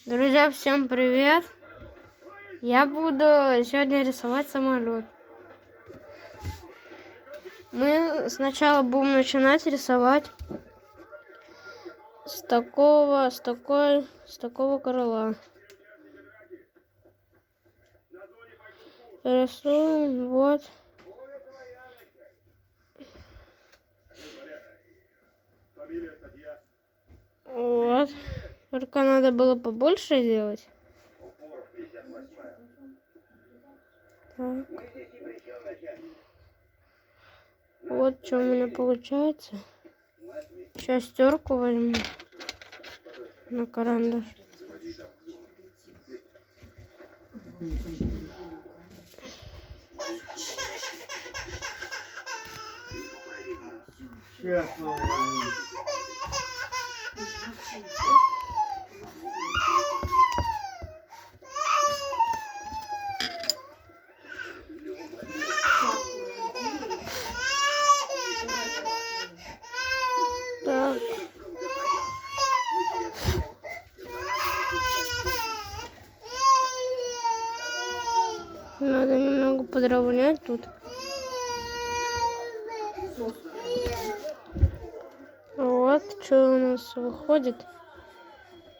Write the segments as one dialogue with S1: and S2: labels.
S1: Друзья, всем привет! Я буду сегодня рисовать самолет. Мы сначала будем начинать рисовать с такого крыла. Рисуем вот. Вот. Только надо было побольше сделать. Так. Вот что у меня получается. Сейчас терку возьму на карандаш. Так. Надо немного подровнять тут. Вот что у нас выходит.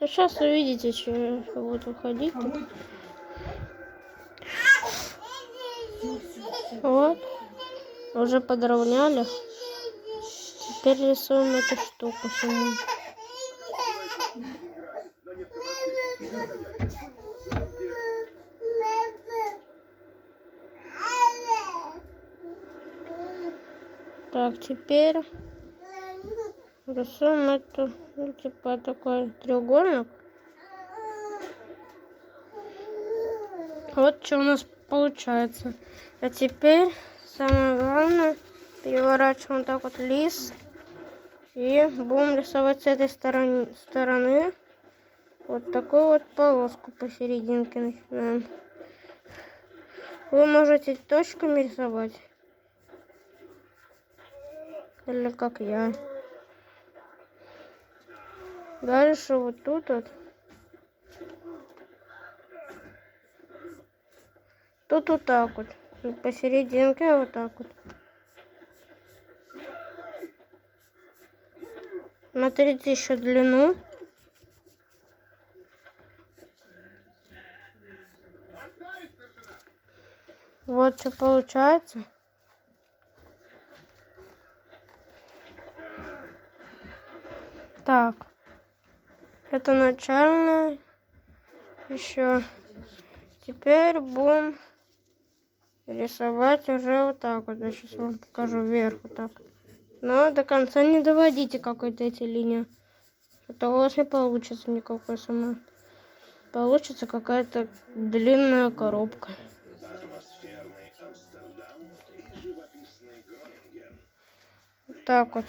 S1: Ну, сейчас увидите, что будет выходить. Вот. Уже подровняли. Теперь рисуем эту штуку саму. Так, теперь рисуем эту, ну, типа такой треугольник. Вот что у нас получается. А теперь самое главное, переворачиваем вот так вот лист. И будем рисовать с этой стороны вот такую вот полоску посерединке начинаем. Вы можете точками рисовать. Или как я. Дальше вот тут вот. Тут вот так вот. И посерединке вот так вот. Смотрите еще длину. Вот что получается. Так. Это начальное. Еще. Теперь будем рисовать уже вот так вот. Я сейчас вам покажу вверх вот так. Но до конца не доводите какой-то эти линии. А то у вас не получится никакой самолет. Получится какая-то длинная коробка. Вот так вот.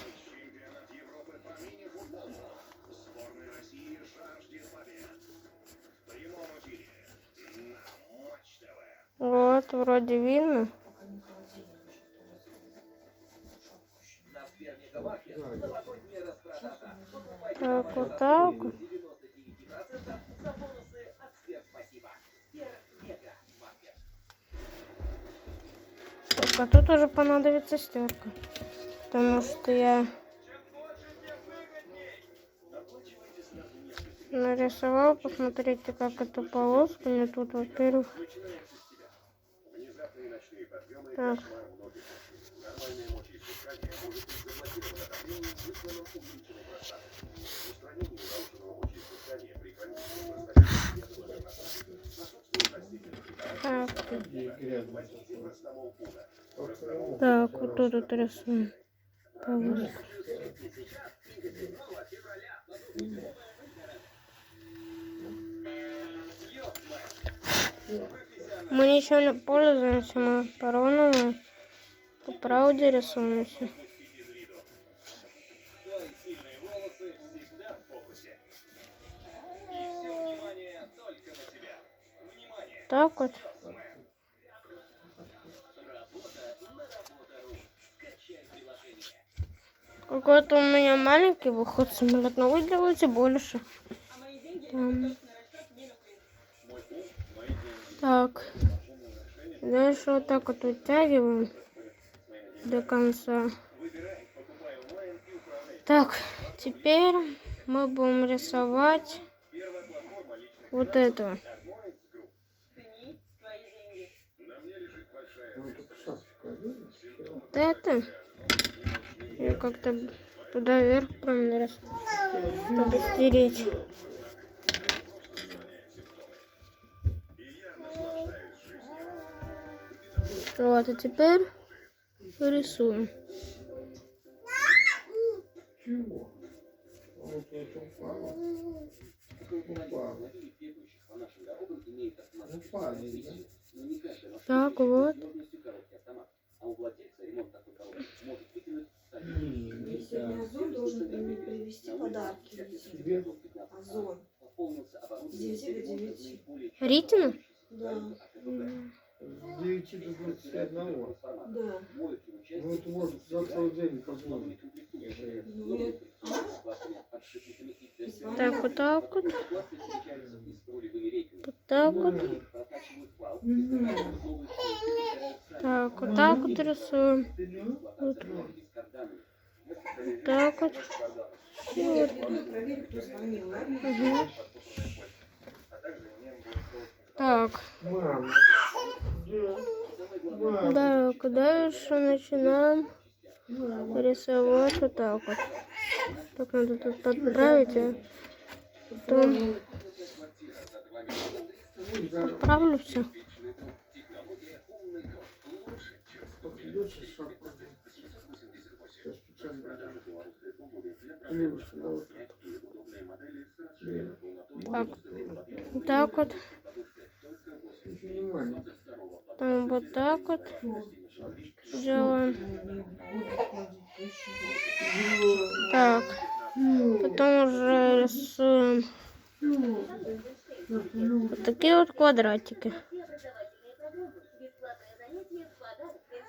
S1: Вот, вроде видно. Так, вот так. Только тут уже понадобится стерка. Потому что я нарисовал. Посмотрите, как эту полоску мне тут, во-первых. Так. Так, вот тут вот рисуем полоску. Мы ничего не пользуемся, мы по-ровному, по правде рисуемся. Так вот. Какой-то у меня маленький выход самолет, но вы делаете больше. Так. Дальше вот так вот вытягиваем до конца. Так, теперь мы будем рисовать вот это. Вот это. Я как-то туда вверх прям нарисую, чтобы стереть. Вот, а теперь рисуем. Так, вот.
S2: Озон должен привезти подарки. Озон. С 9 до 9.
S1: Ритина?
S2: Да.
S3: С 9 до 21.
S2: Да.
S3: Ну, это может за целый день позволить.
S2: Ну,
S1: Так, вот так вот. Вот так вот. Так, вот так вот рисуем. Вот. Вот так вот. И вот.
S2: проверь, кто звонил, ладно?
S1: Угу. Так.
S3: Мама. Мама.
S1: Так, дальше начинаем рисовать вот так вот. Так, надо тут подправить, а потом отправлю все. Так, вот так вот. Там вот так вот делаем. Так, потом уже рисуем вот такие вот квадратики.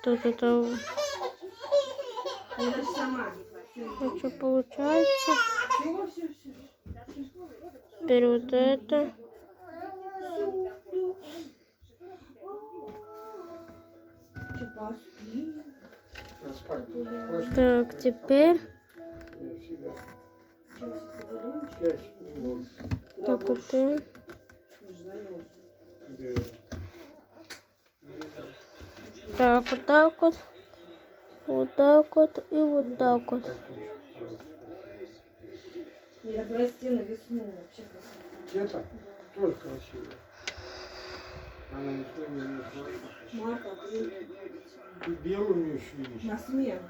S1: Тут это вот что получается. Теперь вот это. Так, теперь так вот и так вот так вот, вот так вот и вот так вот.
S2: Я прости на весну вообще.
S3: Это тоже красиво. Она ничего не нужна.
S2: Марка,
S3: И белую еще есть.
S2: на смену.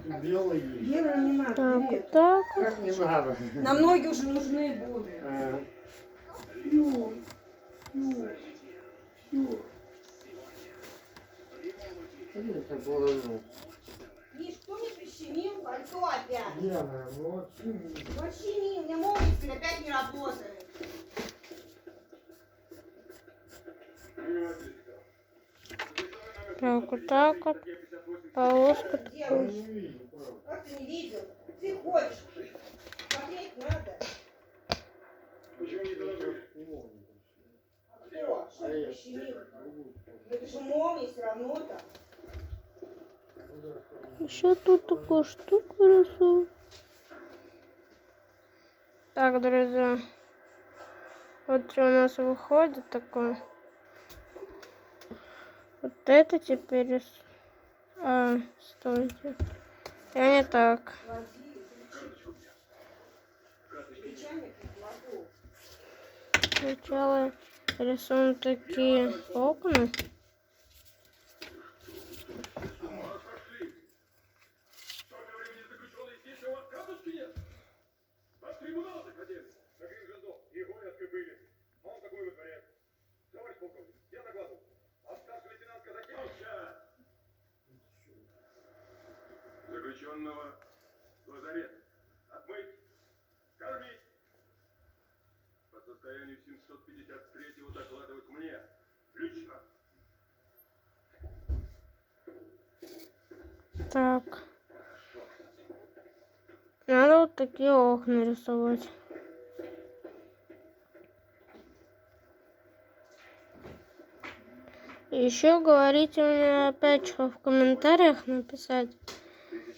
S3: И белая есть.
S2: Белого не надо,
S1: Так
S2: привет.
S1: вот так вот.
S3: Как не надо.
S2: На ноги уже нужны будут.
S3: Это было, ну,
S2: Миш, кто мне прищемил кольцо опять?
S3: Лена, ну вот
S2: Почини, у меня молнии опять не работает.
S1: Так вот, полоску такую.
S3: не видел, правда.
S2: Как ты не видел? Ты ходишь. Смотреть надо. Кто? Что ты прищемил? Это же молнии все равно-то.
S1: Еще тут такую штуку рисую. Так, друзья, вот что у нас выходит такое. Вот это теперь стойте. Я не так. Сначала рисуем такие окна.
S4: Заключенного в лазарет. Отмыть. Кормить. По состоянию 753-го докладывать мне. Лично.
S1: Так. Надо вот такие окна рисовать. Еще говорите мне опять что в комментариях написать.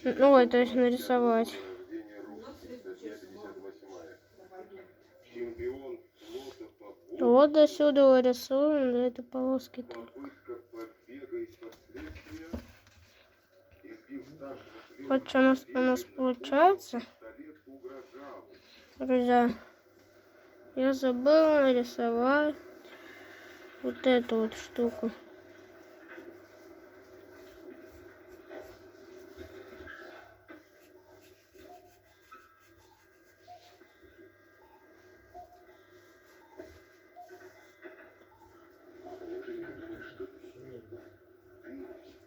S1: Ой, то есть нарисовать.
S4: Рождения русских, статья 58. Чемпион флота по
S1: Вот до сюда рисуем, до этой полоски.
S4: попытка побега из-под следствия. Избив старшего
S1: Вот что у нас получается.
S4: пистолет угрожал.
S1: Друзья, я забыла нарисовать вот эту вот штуку.
S4: Неужели ты думаешь, что ты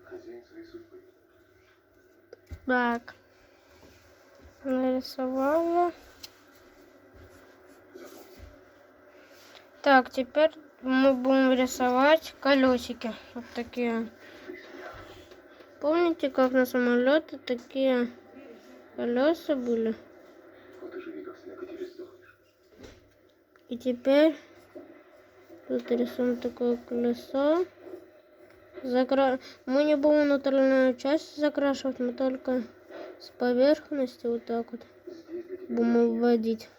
S4: хозяин своей судьбы?
S1: Так, нарисовала. Так, теперь мы будем рисовать колесики. Вот такие. Помните, как на самолете такие колеса были?
S4: Вот и живи, как снег, и теперь сдохнешь.
S1: И теперь тут рисуем такое колесо. Мы не будем натуральную часть закрашивать, мы только с поверхности вот так вот
S4: Здесь для тебя
S1: будем вводить.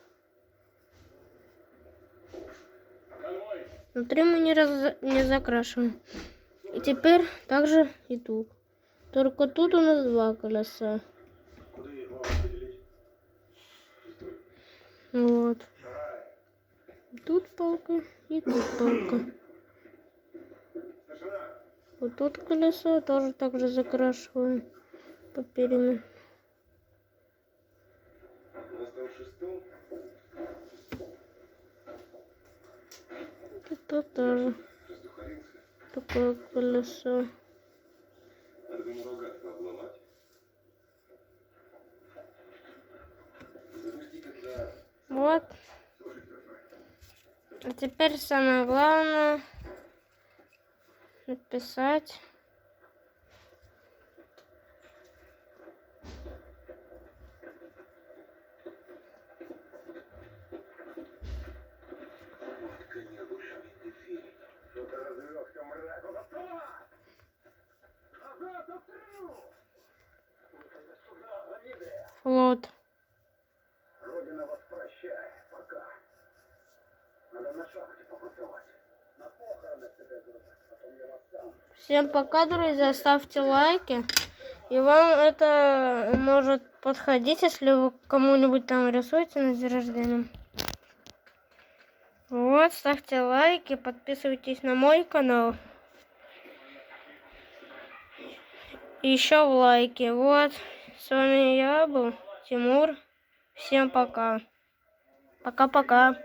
S1: Внутри мы не закрашиваем. И теперь также и тут. Только тут у нас два колеса.
S4: куда его определить?
S1: Вот. Тут палка и тут палка.
S4: Старшина,
S1: Вот тут колесо тоже так же закрашиваем по периметру.
S4: настал шестом.
S1: Тут тоже
S4: Раздухарился.
S1: такое колесо.
S4: Надо ему рогатку обломать. Запусти когда...
S1: Вот. А теперь самое главное написать.
S4: Что-то развелся, мразь. Готово! Назад, отстрелю! Сюда, Лавидия!
S1: Флот.
S4: Родина вас прощает. Пока. Надо на шахте покутовать. На похороны тебя грубо. Потом я вас сам.
S1: Всем пока, друзья. Ставьте лайки. И вам это может подходить, если вы кому-нибудь там рисуете на день рождения. Вот, ставьте лайки, подписывайтесь на мой канал. И еще в лайки. Вот, с вами я был, Тимур. Всем пока. Пока-пока.